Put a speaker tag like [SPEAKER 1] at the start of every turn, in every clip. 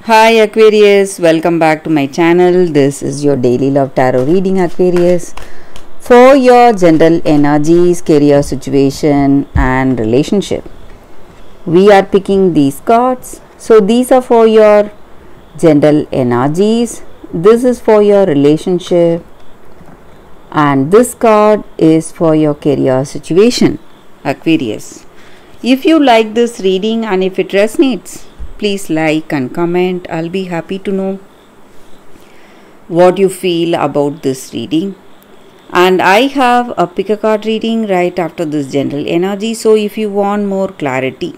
[SPEAKER 1] Hi Aquarius, welcome back to my channel. This is your daily love tarot reading, Aquarius. For your general energies, career situation and relationship, we are picking these cards. So these are for your general energies. This is for your relationship and this card is for your career situation, Aquarius. If you like this reading and if it resonates, please like and comment. I'll be happy to know what you feel about this reading. And I have a pick a card reading right after this general energy. So if you want more clarity,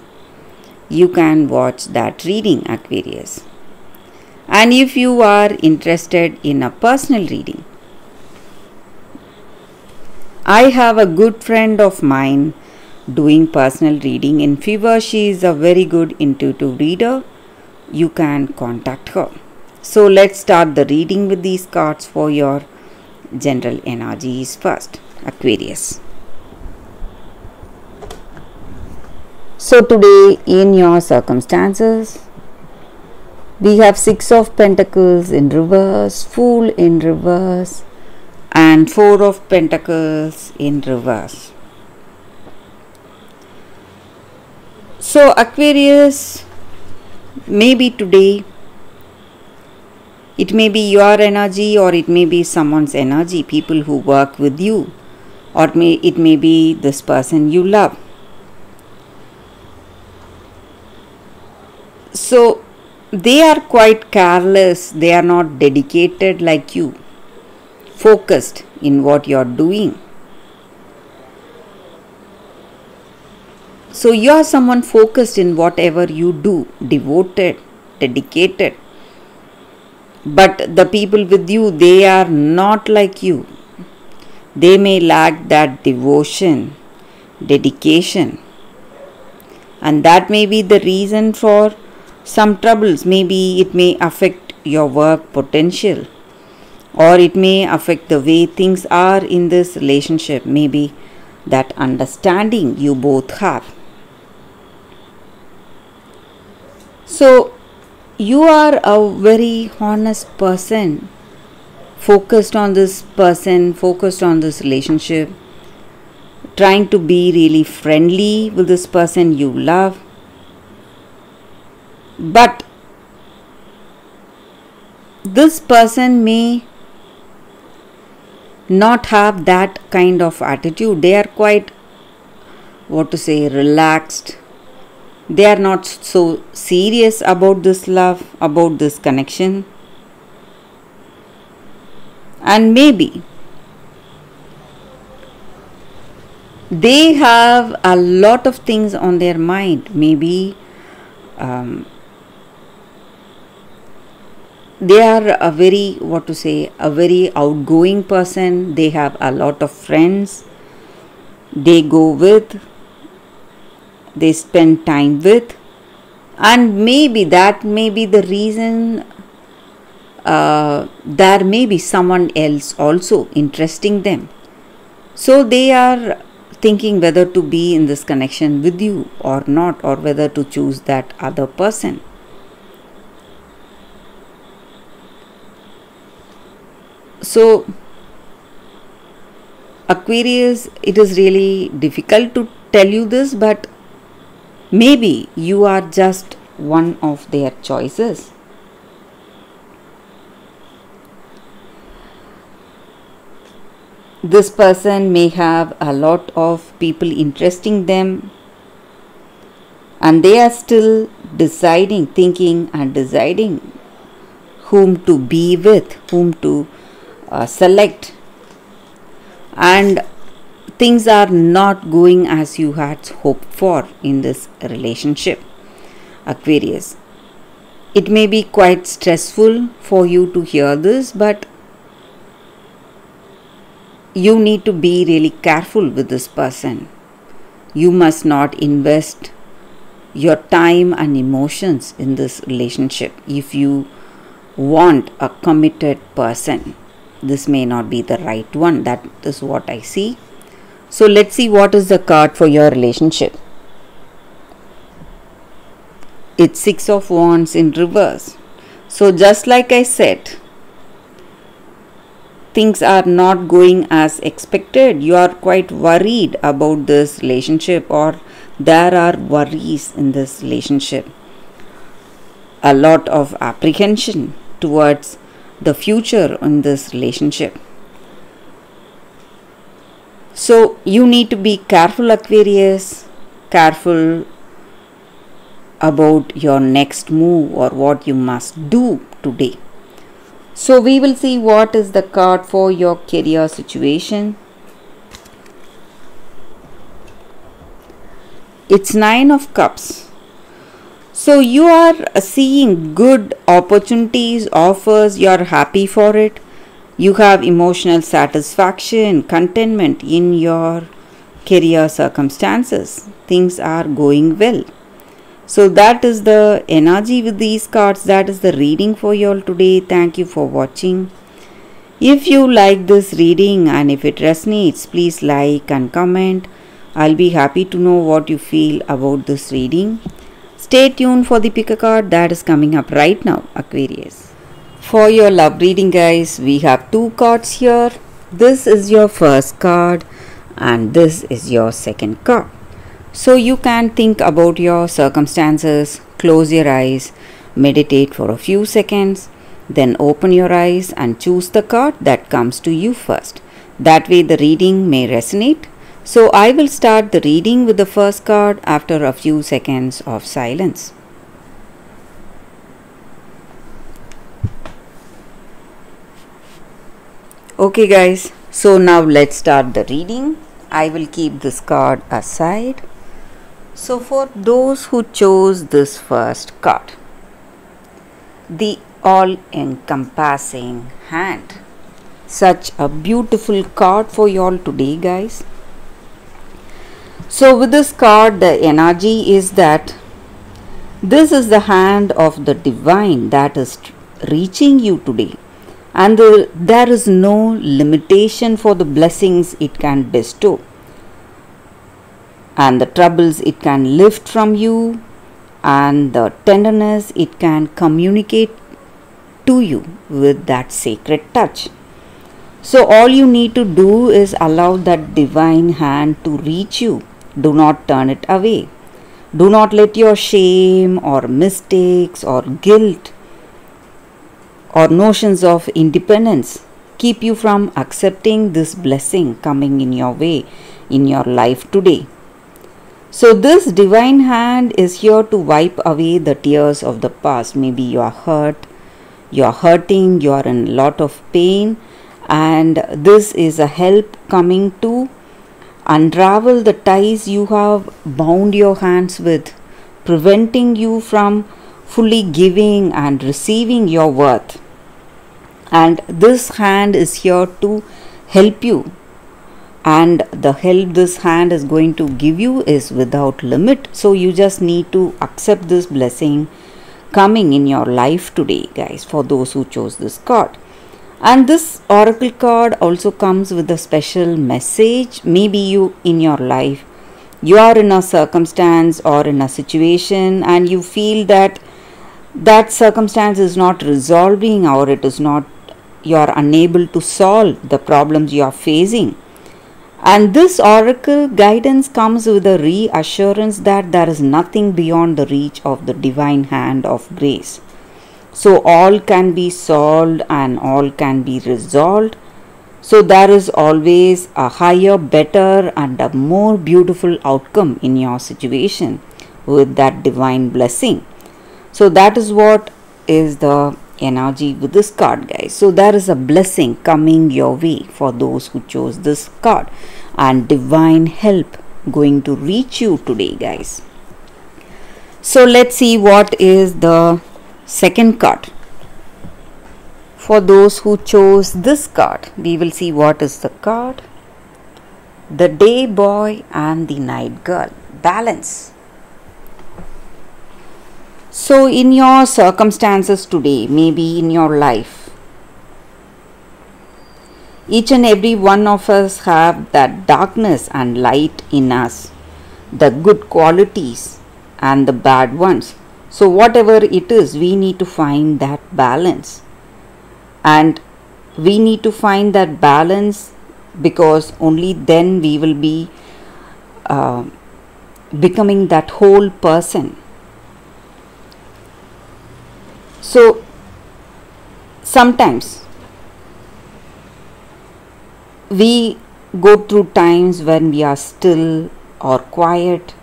[SPEAKER 1] you can watch that reading, Aquarius. And if you are interested in a personal reading, I have a good friend of mine doing personal reading in Fever. She is a very good intuitive reader. You can contact her. So let's start the reading with these cards for your general energies first, Aquarius. So today in your circumstances, we have Six of Pentacles in reverse, Fool in reverse and Four of Pentacles in reverse. So Aquarius, maybe today it may be your energy or it may be someone's energy, people who work with you, or it may be this person you love. So they are quite careless, they are not dedicated like you, focused in what you are doing. So you are someone focused in whatever you do, devoted, dedicated. But the people with you, they are not like you. They may lack that devotion, dedication. And that may be the reason for some troubles. Maybe it may affect your work potential, or it may affect the way things are in this relationship. Maybe that understanding you both have. So you are a very honest person, focused on this person, focused on this relationship, trying to be really friendly with this person you love. But this person may not have that kind of attitude. They are quite, relaxed. They are not so serious about this love, about this connection. And maybe they have a lot of things on their mind. Maybe they are a very outgoing person. They have a lot of friends they go with, they spend time with, and maybe that may be the reason there may be someone else also interesting them. So they are thinking whether to be in this connection with you or not, or whether to choose that other person. So Aquarius, it is really difficult to tell you this, but maybe you are just one of their choices. This person may have a lot of people interesting them, and they are still deciding, thinking and deciding whom to be with, whom to select, and things are not going as you had hoped for in this relationship, Aquarius. It may be quite stressful for you to hear this, but you need to be really careful with this person. You must not invest your time and emotions in this relationship. If you want a committed person, this may not be the right one. That is what I see. So let's see what is the card for your relationship. It's Six of Wands in reverse. So just like I said, things are not going as expected. You are quite worried about this relationship, or there are worries in this relationship. A lot of apprehension towards the future in this relationship. So you need to be careful, Aquarius, careful about your next move or what you must do today. So we will see what is the card for your career situation. It's Nine of Cups. So you are seeing good opportunities, offers, you are happy for it. You have emotional satisfaction, contentment in your career circumstances. Things are going well. So that is the energy with these cards. That is the reading for you all today. Thank you for watching. If you like this reading and if it resonates, please like and comment. I'll be happy to know what you feel about this reading. Stay tuned for the pick a card that is coming up right now, Aquarius. For your love reading, guys, we have two cards here. This is your first card and this is your second card. So you can think about your circumstances, close your eyes, meditate for a few seconds, then open your eyes and choose the card that comes to you first. That way the reading may resonate. So I will start the reading with the first card after a few seconds of silence. Okay guys, so now let's start the reading. I will keep this card aside. So for those who chose this first card, the all-encompassing hand. Such a beautiful card for you all today, guys. So with this card, the energy is that this is the hand of the divine that is reaching you today. And there is no limitation for the blessings it can bestow. And the troubles it can lift from you, and the tenderness it can communicate to you with that sacred touch. So all you need to do is allow that divine hand to reach you. Do not turn it away. Do not let your shame or mistakes or guilt or notions of independence keep you from accepting this blessing coming in your way in your life today. So this divine hand is here to wipe away the tears of the past. Maybe you are hurt, you are hurting, you are in a lot of pain, and this is a help coming to unravel the ties you have bound your hands with, preventing you from fully giving and receiving your worth. And this hand is here to help you. And the help this hand is going to give you is without limit. So you just need to accept this blessing coming in your life today, guys, for those who chose this card. And this oracle card also comes with a special message. Maybe you in your life, you are in a circumstance or in a situation and you feel that that circumstance is not resolving, or it is not, you are unable to solve the problems you are facing. And this oracle guidance comes with a reassurance that there is nothing beyond the reach of the divine hand of grace. So all can be solved and all can be resolved. So there is always a higher, better and a more beautiful outcome in your situation with that divine blessing. So that is what is the energy with this card, guys. So there is a blessing coming your way for those who chose this card, and divine help going to reach you today, guys. So let's see what is the second card. For those who chose this card, we will see what is the card. The day boy and the night girl. Balance. So in your circumstances today, maybe in your life, each and every one of us have that darkness and light in us, the good qualities and the bad ones. So whatever it is, we need to find that balance, and we need to find that balance, because only then we will be uh, becoming that whole person. So sometimes we go through times when we are still or quiet,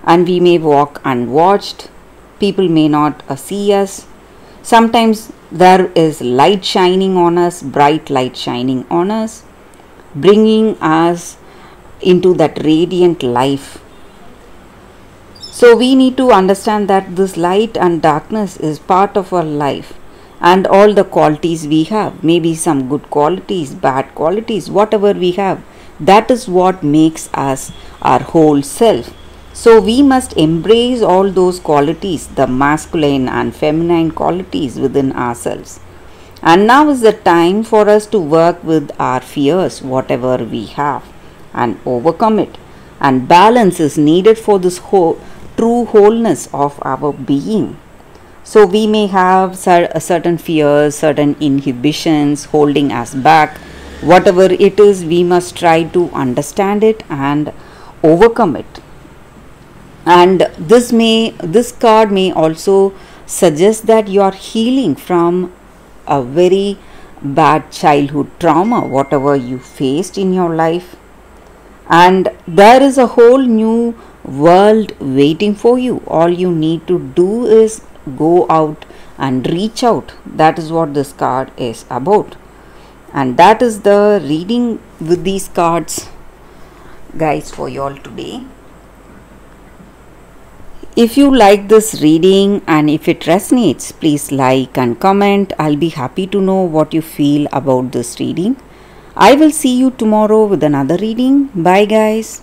[SPEAKER 1] and we may walk unwatched. People may not see us. Sometimes there is light shining on us, bright light shining on us, bringing us into that radiant life. So we need to understand that this light and darkness is part of our life, and all the qualities we have, maybe some good qualities, bad qualities, whatever we have, that is what makes us our whole self. So we must embrace all those qualities, the masculine and feminine qualities within ourselves. And now is the time for us to work with our fears, whatever we have, and overcome it. And balance is needed for this true wholeness of our being. So we may have certain fears, certain inhibitions holding us back. Whatever it is, we must try to understand it and overcome it. And this card may also suggest that you are healing from a very bad childhood trauma, whatever you faced in your life, and there is a whole new world waiting for you. All you need to do is go out and reach out. That is what this card is about, and that is the reading with these cards, guys, for you all today. If you like this reading and if it resonates, please like and comment. I'll be happy to know what you feel about this reading. I will see you tomorrow with another reading. Bye, guys.